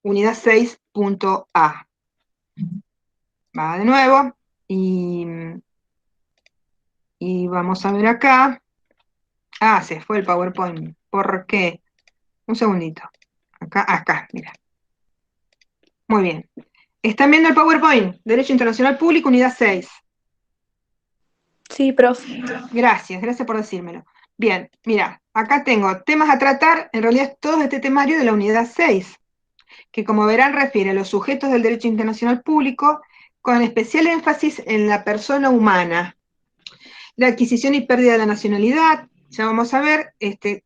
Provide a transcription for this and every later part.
unidad 6.a. Va de nuevo, y vamos a ver acá. Ah, se fue el PowerPoint. ¿Por qué? Un segundito. Acá, mira. Muy bien. ¿Están viendo el PowerPoint? Derecho Internacional Público, unidad 6. Sí, profe. Gracias por decírmelo. Bien, mira, acá tengo temas a tratar, en realidad es todo este temario de la unidad 6, que como verán refiere a los sujetos del derecho internacional público, con especial énfasis en la persona humana. La adquisición y pérdida de la nacionalidad, ya vamos a ver,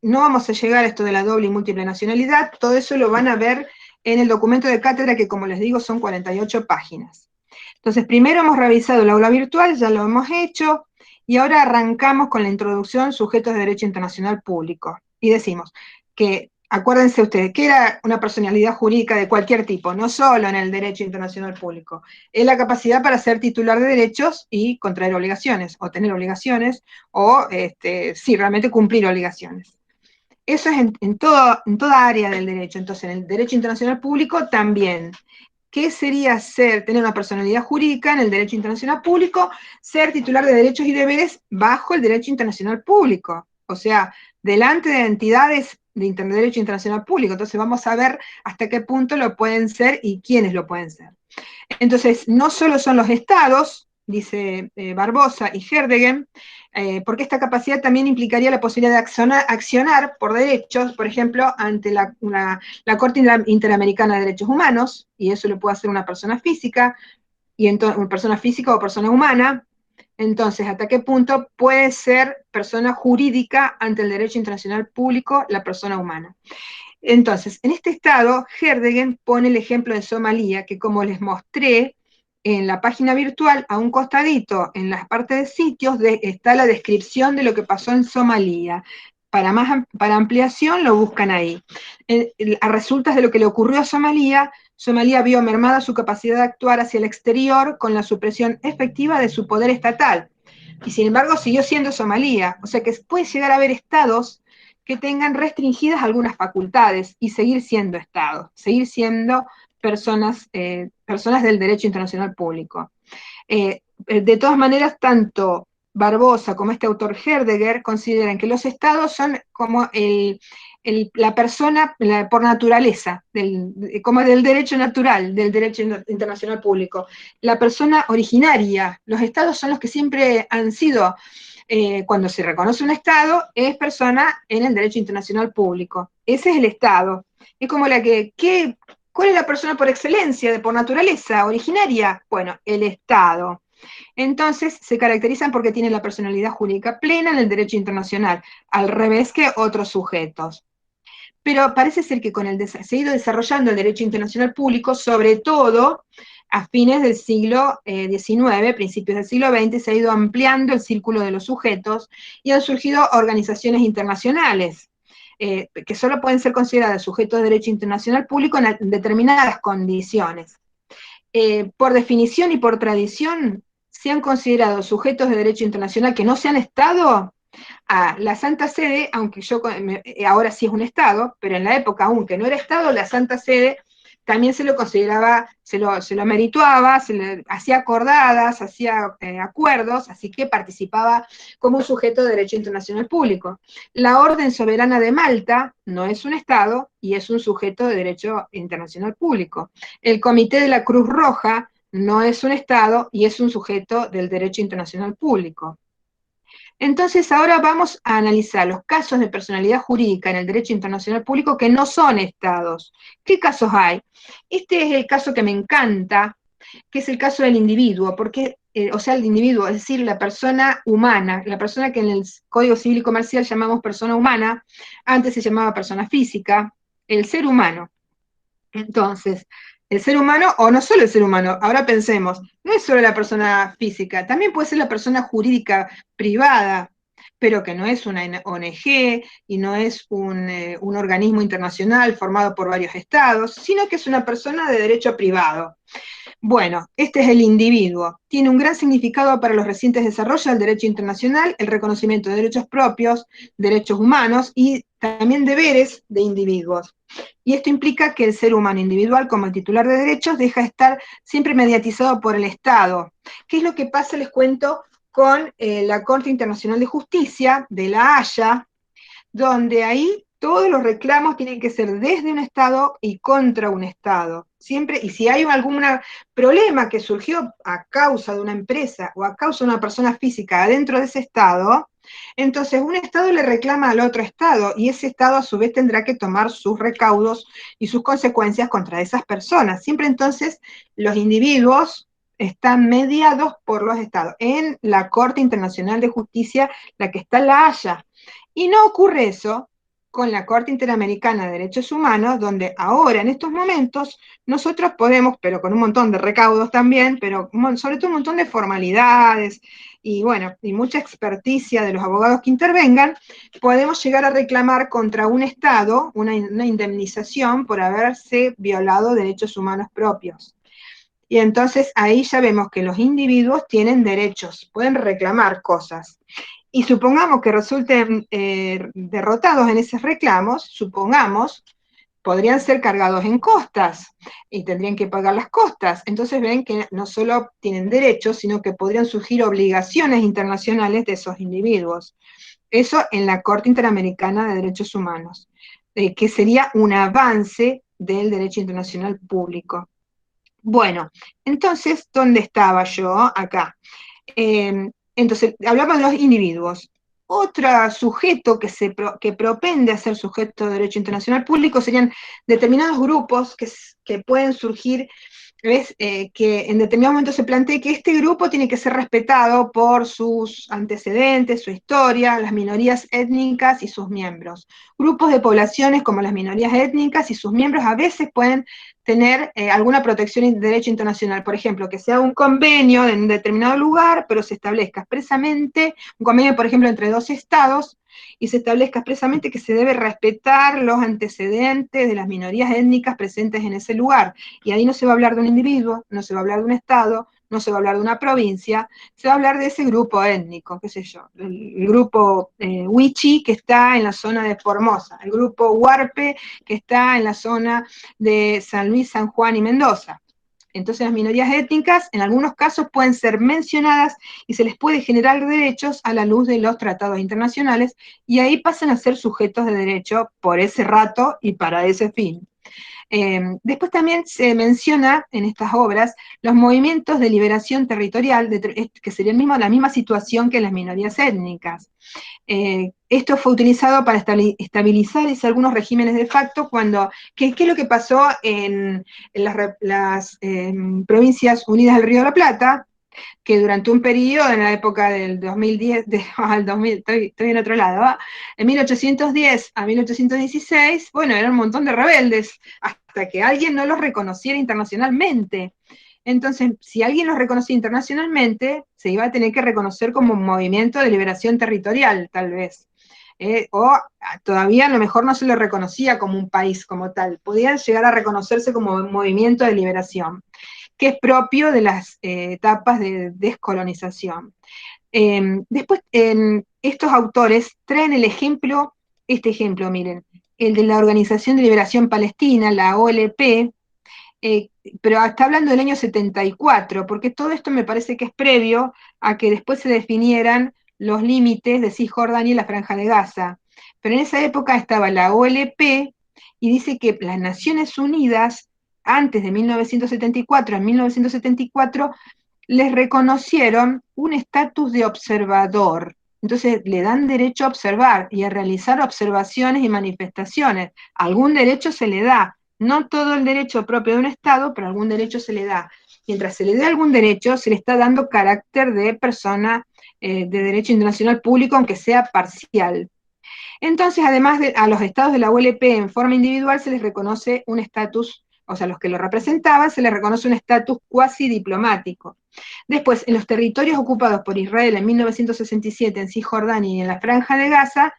no vamos a llegar a esto de la doble y múltiple nacionalidad, todo eso lo van a ver en el documento de cátedra, que como les digo son 48 páginas. Entonces, primero hemos revisado el aula virtual, ya lo hemos hecho, y ahora arrancamos con la introducción sujetos de derecho internacional público. Y decimos que, acuérdense ustedes, que era una personalidad jurídica de cualquier tipo, no solo en el derecho internacional público. Es la capacidad para ser titular de derechos y contraer obligaciones, o tener obligaciones, o sí, realmente cumplir obligaciones. Eso es en toda área del derecho. Entonces, en el derecho internacional público también. ¿Qué sería tener una personalidad jurídica en el derecho internacional público? Ser titular de derechos y deberes bajo el derecho internacional público. O sea, delante de entidades de derecho internacional público. Entonces vamos a ver hasta qué punto lo pueden ser y quiénes lo pueden ser. Entonces, no solo son los estados, dice Barbosa y Herdegen, porque esta capacidad también implicaría la posibilidad de accionar por derechos, por ejemplo, ante la Corte Interamericana de Derechos Humanos, y eso lo puede hacer una persona física, y entonces, una persona física o persona humana. Entonces, ¿hasta qué punto puede ser persona jurídica ante el derecho internacional público la persona humana? Entonces, en este estado, Herdegen pone el ejemplo de Somalia, que como les mostré en la página virtual, a un costadito, en la parte de sitios, está la descripción de lo que pasó en Somalia. Para ampliación lo buscan ahí. A resultas de lo que le ocurrió a Somalia, Somalia vio mermada su capacidad de actuar hacia el exterior con la supresión efectiva de su poder estatal. Y sin embargo siguió siendo Somalia. O sea que puede llegar a haber estados que tengan restringidas algunas facultades y seguir siendo estados, seguir siendo personas del derecho internacional público. De todas maneras, tanto Barbosa como este autor Herdegen consideran que los estados son como la persona por naturaleza, como del derecho natural, del derecho internacional público. La persona originaria, los estados son los que siempre han sido, cuando se reconoce un estado, es persona en el derecho internacional público. Ese es el estado. Es como ¿cuál es la persona por excelencia, por naturaleza, originaria? Bueno, el estado. Entonces, se caracterizan porque tienen la personalidad jurídica plena en el derecho internacional, al revés que otros sujetos. Pero parece ser que se ha ido desarrollando el derecho internacional público, sobre todo a fines del siglo XIX, principios del siglo XX, se ha ido ampliando el círculo de los sujetos y han surgido organizaciones internacionales, que solo pueden ser consideradas sujetos de derecho internacional público en determinadas condiciones. Por definición y por tradición, se han considerado sujetos de derecho internacional que no se han Estado a la Santa Sede, aunque ahora sí es un Estado, pero en la época, aunque no era Estado, la Santa Sede también se lo consideraba, se lo merituaba, se le hacía acordadas, hacía acuerdos, así que participaba como un sujeto de derecho internacional público. La Orden Soberana de Malta no es un Estado y es un sujeto de derecho internacional público. El Comité de la Cruz Roja no es un Estado y es un sujeto del derecho internacional público. Entonces, ahora vamos a analizar los casos de personalidad jurídica en el derecho internacional público que no son estados. ¿Qué casos hay? Este es el caso que me encanta, que es el caso del individuo, porque, o sea, el individuo, es decir, la persona humana, la persona que en el Código Civil y Comercial llamamos persona humana, antes se llamaba persona física, el ser humano. Entonces, el ser humano, o no solo el ser humano, ahora pensemos, no es solo la persona física, también puede ser la persona jurídica privada, pero que no es una ONG y no es un organismo internacional formado por varios estados, sino que es una persona de derecho privado. Bueno, este es el individuo. Tiene un gran significado para los recientes desarrollos del derecho internacional, el reconocimiento de derechos propios, derechos humanos y también deberes de individuos. y esto implica que el ser humano individual como titular de derechos deja de estar siempre mediatizado por el Estado. ¿Qué es lo que pasa? Les cuento con la Corte Internacional de Justicia de La Haya, donde ahí todos los reclamos tienen que ser desde un Estado y contra un Estado. Siempre, y si hay algún problema que surgió a causa de una empresa o a causa de una persona física adentro de ese Estado, entonces un Estado le reclama al otro Estado y ese Estado a su vez tendrá que tomar sus recaudos y sus consecuencias contra esas personas. Siempre entonces los individuos están mediados por los Estados. En la Corte Internacional de Justicia, la que está en La Haya. Y no ocurre eso con la Corte Interamericana de Derechos Humanos, donde ahora, en estos momentos, nosotros podemos, pero con un montón de recaudos también, pero sobre todo un montón de formalidades y bueno, y mucha experticia de los abogados que intervengan, podemos llegar a reclamar contra un Estado una indemnización por haberse violado derechos humanos propios. Y entonces ahí ya vemos que los individuos tienen derechos, pueden reclamar cosas. Y supongamos que resulten derrotados en esos reclamos, supongamos, podrían ser cargados en costas y tendrían que pagar las costas. Entonces ven que no solo tienen derechos, sino que podrían surgir obligaciones internacionales de esos individuos. Eso en la Corte Interamericana de Derechos Humanos, que sería un avance del derecho internacional público. Bueno, entonces, ¿dónde estaba yo? Acá. Entonces, hablamos de los individuos. Otro sujeto que propende a ser sujeto de derecho internacional público serían determinados grupos que pueden surgir, ¿ves? Que en determinado momento se plantea que este grupo tiene que ser respetado por sus antecedentes, su historia, las minorías étnicas y sus miembros. Grupos de poblaciones como las minorías étnicas y sus miembros a veces pueden tener alguna protección de derecho internacional. Por ejemplo, que sea un convenio en un determinado lugar, pero se establezca expresamente, un convenio, por ejemplo, entre dos estados, y se establezca expresamente que se debe respetar los antecedentes de las minorías étnicas presentes en ese lugar. Y ahí no se va a hablar de un individuo, no se va a hablar de un estado, no se va a hablar de una provincia, se va a hablar de ese grupo étnico, qué sé yo, el grupo Huichi que está en la zona de Formosa, el grupo Huarpe que está en la zona de San Luis, San Juan y Mendoza. Entonces las minorías étnicas en algunos casos pueden ser mencionadas y se les puede generar derechos a la luz de los tratados internacionales y ahí pasan a ser sujetos de derecho por ese rato y para ese fin. Después también se menciona en estas obras los movimientos de liberación territorial, que sería la misma situación que las minorías étnicas. Esto fue utilizado para estabilizar algunos regímenes de facto ¿qué es lo que pasó en las Provincias Unidas del Río de la Plata? Que durante un periodo, en la época del 2010, al 2000, estoy en otro lado, ¿va? En 1810 a 1816, bueno, era un montón de rebeldes, hasta que alguien no los reconociera internacionalmente. Entonces, si alguien los reconocía internacionalmente, se iba a tener que reconocer como un movimiento de liberación territorial, tal vez. O todavía a lo mejor no se lo reconocía como un país como tal, podían llegar a reconocerse como un movimiento de liberación, que es propio de las etapas de descolonización. Después, estos autores traen este ejemplo, miren, el de la Organización de Liberación Palestina, la OLP, eh, pero está hablando del año 74, porque todo esto me parece que es previo a que después se definieran los límites de Cisjordania y la Franja de Gaza. Pero en esa época estaba la OLP y dice que las Naciones Unidas, antes de 1974, en 1974, les reconocieron un estatus de observador. Entonces le dan derecho a observar y a realizar observaciones y manifestaciones. Algún derecho se le da, no todo el derecho propio de un Estado, pero algún derecho se le da. Mientras se le dé algún derecho, se le está dando carácter de persona de derecho internacional público, aunque sea parcial. Entonces, además a los estados de la ULP en forma individual se les reconoce un estatus, o sea, los que lo representaban, se les reconoce un estatus cuasi diplomático. Después, en los territorios ocupados por Israel en 1967, en Cisjordania y en la Franja de Gaza,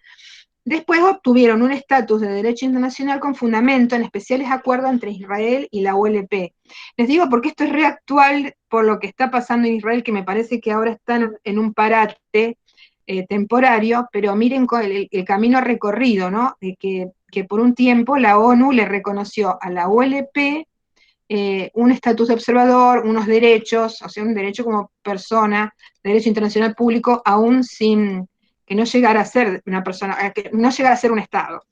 después obtuvieron un estatus de derecho internacional con fundamento en especiales acuerdos entre Israel y la ULP. Les digo porque esto es reactual por lo que está pasando en Israel, que me parece que ahora están en un parate temporario, pero miren el camino recorrido, ¿no? De que que por un tiempo la ONU le reconoció a la OLP un estatus de observador, unos derechos, o sea, un derecho como persona, derecho internacional público, aún sin que no llegara a ser una persona, que no llegara a ser un Estado.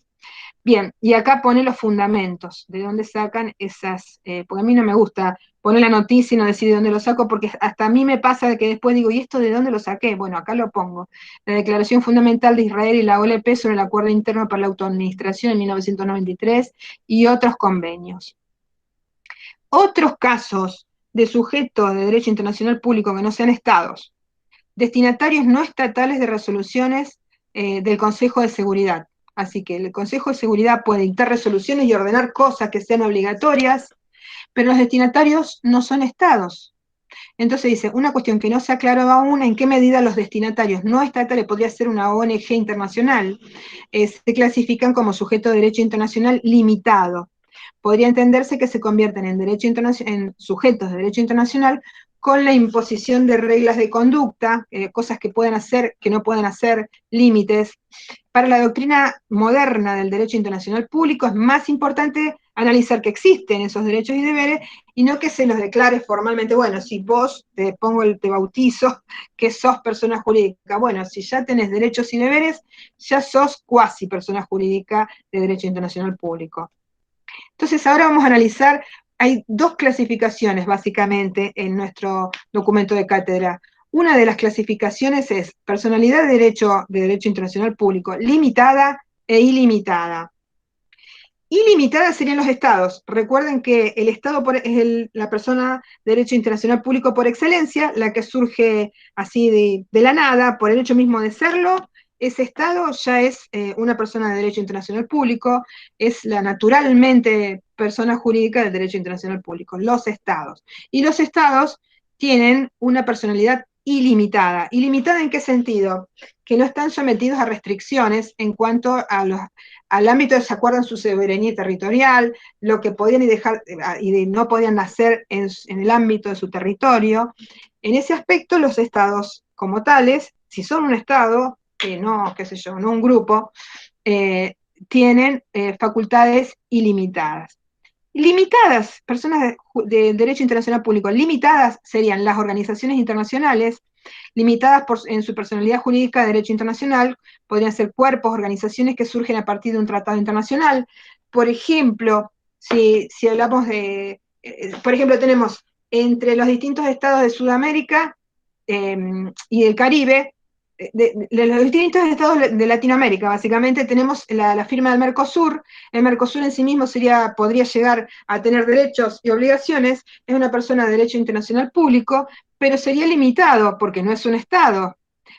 Bien, y acá pone los fundamentos, de dónde sacan esas, porque a mí no me gusta poner la noticia y no decir de dónde lo saco, porque hasta a mí me pasa de que después digo, ¿y esto de dónde lo saqué? Bueno, acá lo pongo. La Declaración Fundamental de Israel y la OLP sobre el Acuerdo Interno para la Autoadministración en 1993 y otros convenios. Otros casos de sujetos de derecho internacional público que no sean estados, destinatarios no estatales de resoluciones del Consejo de Seguridad. Así que el Consejo de Seguridad puede dictar resoluciones y ordenar cosas que sean obligatorias, pero los destinatarios no son estados. Entonces dice, una cuestión que no se aclaró aún, en qué medida los destinatarios no estatales, podría ser una ONG internacional, se clasifican como sujeto de derecho internacional limitado. Podría entenderse que se convierten en, en sujetos de derecho internacional con la imposición de reglas de conducta, cosas que pueden hacer, que no pueden hacer, límites. Para la doctrina moderna del derecho internacional público es más importante analizar que existen esos derechos y deberes y no que se los declare formalmente, bueno, si vos te pongo te bautizo, que sos persona jurídica. Bueno, si ya tenés derechos y deberes, ya sos cuasi persona jurídica de derecho internacional público. Entonces ahora vamos a analizar, hay dos clasificaciones básicamente en nuestro documento de cátedra. Una de las clasificaciones es personalidad de derecho internacional público, limitada e ilimitada. Ilimitada serían los estados. Recuerden que el estado es la persona de derecho internacional público por excelencia, la que surge así de la nada, por el hecho mismo de serlo. Ese estado ya es una persona de derecho internacional público, es la naturalmente persona jurídica del derecho internacional público, los estados. Y los estados tienen una personalidad ilimitada. ¿Ilimitada en qué sentido? Que no están sometidos a restricciones en cuanto al ámbito de se acuerdan su soberanía territorial, lo que podían y dejar y no podían hacer en el ámbito de su territorio. En ese aspecto, los estados como tales, si son un estado, no, qué sé yo, no un grupo, tienen facultades ilimitadas. Limitadas, personas de derecho internacional público, limitadas serían las organizaciones internacionales, limitadas en su personalidad jurídica de derecho internacional, podrían ser cuerpos, organizaciones que surgen a partir de un tratado internacional. Por ejemplo, si hablamos por ejemplo, tenemos entre los distintos estados de Sudamérica y del Caribe, de los distintos estados de Latinoamérica, básicamente tenemos la firma del Mercosur. El Mercosur en sí mismo podría llegar a tener derechos y obligaciones, es una persona de derecho internacional público, pero sería limitado porque no es un estado,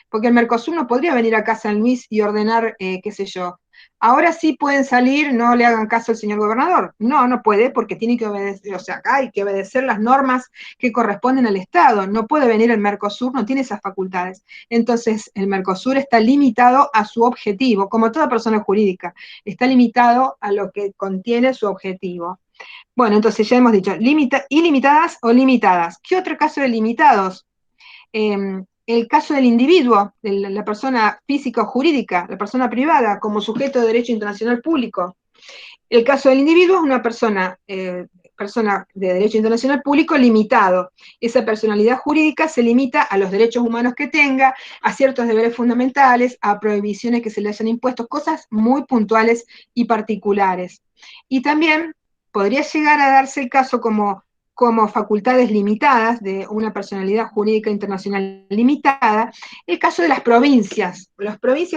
porque el Mercosur no podría venir acá a San Luis y ordenar, qué sé yo. Ahora sí pueden salir, no le hagan caso al señor gobernador. No, no puede porque tiene que obedecer, o sea, acá hay que obedecer las normas que corresponden al Estado. No puede venir el Mercosur, no tiene esas facultades. Entonces, el Mercosur está limitado a su objetivo, como toda persona jurídica, está limitado a lo que contiene su objetivo. Bueno, entonces ya hemos dicho, ilimitadas o limitadas. ¿Qué otro caso de limitados? El caso del individuo, de la persona física o jurídica, la persona privada, como sujeto de derecho internacional público. El caso del individuo es una persona de derecho internacional público limitado. Esa personalidad jurídica se limita a los derechos humanos que tenga, a ciertos deberes fundamentales, a prohibiciones que se le hayan impuesto, cosas muy puntuales y particulares. Y también podría llegar a darse el caso como facultades limitadas de una personalidad jurídica internacional limitada, el caso de las provincias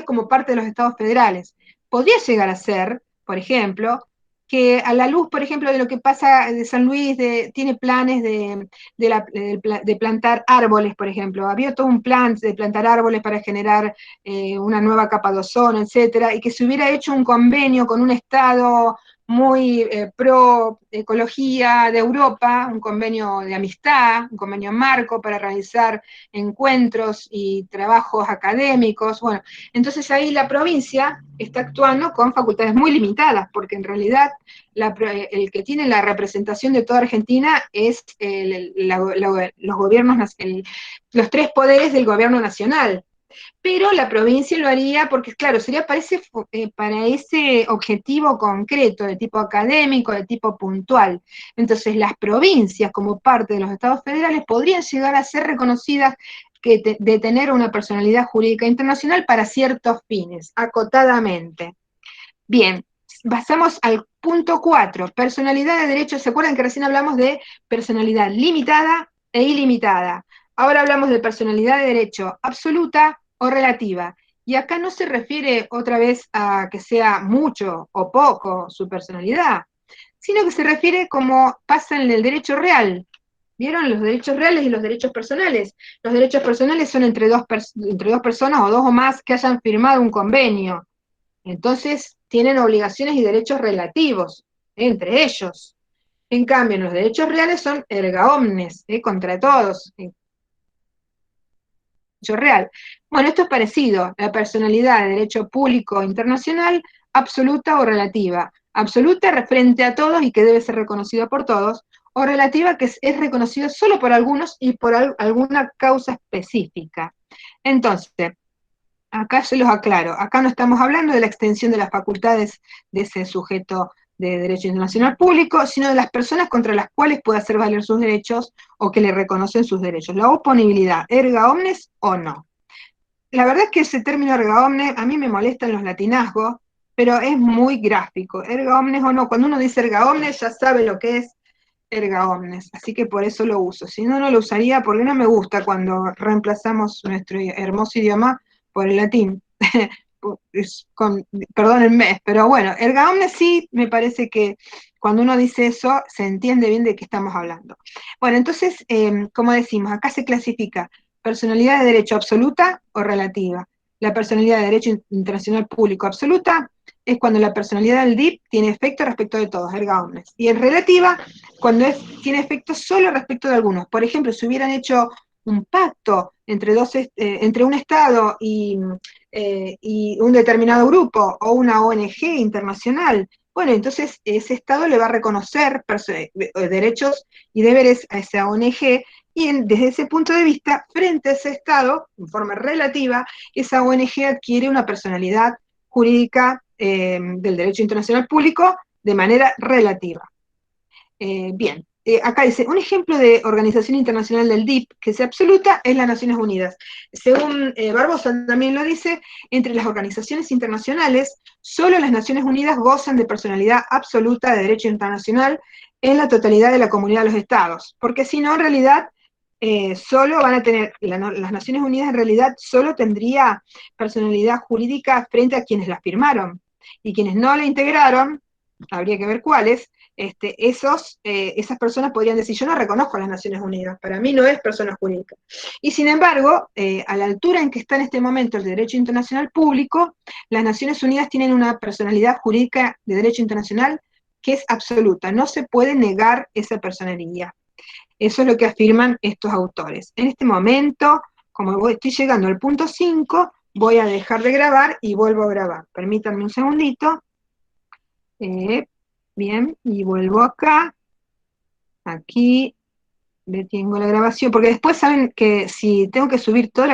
como parte de los estados federales. Podría llegar a ser, por ejemplo, que a la luz, por ejemplo, de lo que pasa de San Luis, tiene planes de plantar árboles, por ejemplo. Había todo un plan de plantar árboles para generar una nueva capa de ozono, etcétera, y que se hubiera hecho un convenio con un estado muy pro ecología de Europa, un convenio de amistad, un convenio marco para realizar encuentros y trabajos académicos. Bueno, entonces ahí la provincia está actuando con facultades muy limitadas, porque en realidad el que tiene la representación de toda Argentina es los gobiernos, los tres poderes del gobierno nacional. pero la provincia lo haría porque, claro, sería para ese objetivo concreto, de tipo académico, de tipo puntual. Entonces, las provincias, como parte de los estados federales, podrían llegar a ser reconocidas de tener una personalidad jurídica internacional para ciertos fines, acotadamente. Bien, pasamos al punto 4, personalidad de derecho. ¿Se acuerdan que recién hablamos de personalidad limitada e ilimitada? Ahora hablamos de personalidad de derecho absoluta o relativa. Y acá no se refiere otra vez a que sea mucho o poco su personalidad, sino que se refiere como pasa en el derecho real. ¿Vieron? Los derechos reales y los derechos personales. Los derechos personales son entre dos personas o dos o más que hayan firmado un convenio. Entonces, tienen obligaciones y derechos relativos entre ellos. En cambio, los derechos reales son erga omnes, contra todos, derecho real. Bueno, esto es parecido, la personalidad de derecho público internacional, absoluta o relativa. Absoluta frente a todos y que debe ser reconocida por todos, o relativa que es reconocida solo por algunos y por alguna causa específica. Entonces, acá se los aclaro, acá no estamos hablando de la extensión de las facultades de ese sujeto de derecho internacional público, sino de las personas contra las cuales puede hacer valer sus derechos o que le reconocen sus derechos. La oponibilidad, erga omnes o no. La verdad es que ese término erga omnes a mí me molesta en los latinazgos, pero es muy gráfico. Erga omnes o no, cuando uno dice erga omnes ya sabe lo que es erga omnes, así que por eso lo uso. Si no, no lo usaría porque no me gusta cuando reemplazamos nuestro hermoso idioma por el latín. Perdónenme, pero bueno, erga omnes sí me parece que cuando uno dice eso se entiende bien de qué estamos hablando. Bueno, entonces, como decimos, acá se clasifica personalidad de derecho absoluta o relativa. La personalidad de derecho internacional público absoluta es cuando la personalidad del DIP tiene efecto respecto de todos, erga omnes. Y es relativa cuando tiene efecto solo respecto de algunos. Por ejemplo, si hubieran hecho un pacto entre un Estado y un determinado grupo o una ONG internacional, bueno, entonces ese Estado le va a reconocer derechos y deberes a esa ONG y desde ese punto de vista, frente a ese Estado, en forma relativa, esa ONG adquiere una personalidad jurídica del derecho internacional público de manera relativa. Bien, acá dice, un ejemplo de organización internacional del DIP que sea absoluta es las Naciones Unidas. Según Barbosa también lo dice, entre las organizaciones internacionales, solo las Naciones Unidas gozan de personalidad absoluta de derecho internacional en la totalidad de la comunidad de los estados, porque si no, en realidad, solo van a tener, las Naciones Unidas en realidad solo tendría personalidad jurídica frente a quienes la firmaron, y quienes no la integraron, habría que ver cuáles, esas personas podrían decir, yo no reconozco a las Naciones Unidas, para mí no es persona jurídica. Y sin embargo, a la altura en que está en este momento el derecho internacional público, las Naciones Unidas tienen una personalidad jurídica de derecho internacional que es absoluta, no se puede negar esa personalidad. Eso es lo que afirman estos autores. En este momento, como estoy llegando al punto 5, voy a dejar de grabar y vuelvo a grabar. Permítanme un segundito. Bien, y vuelvo acá. Aquí detengo la grabación, porque después saben que si tengo que subir toda la grabación,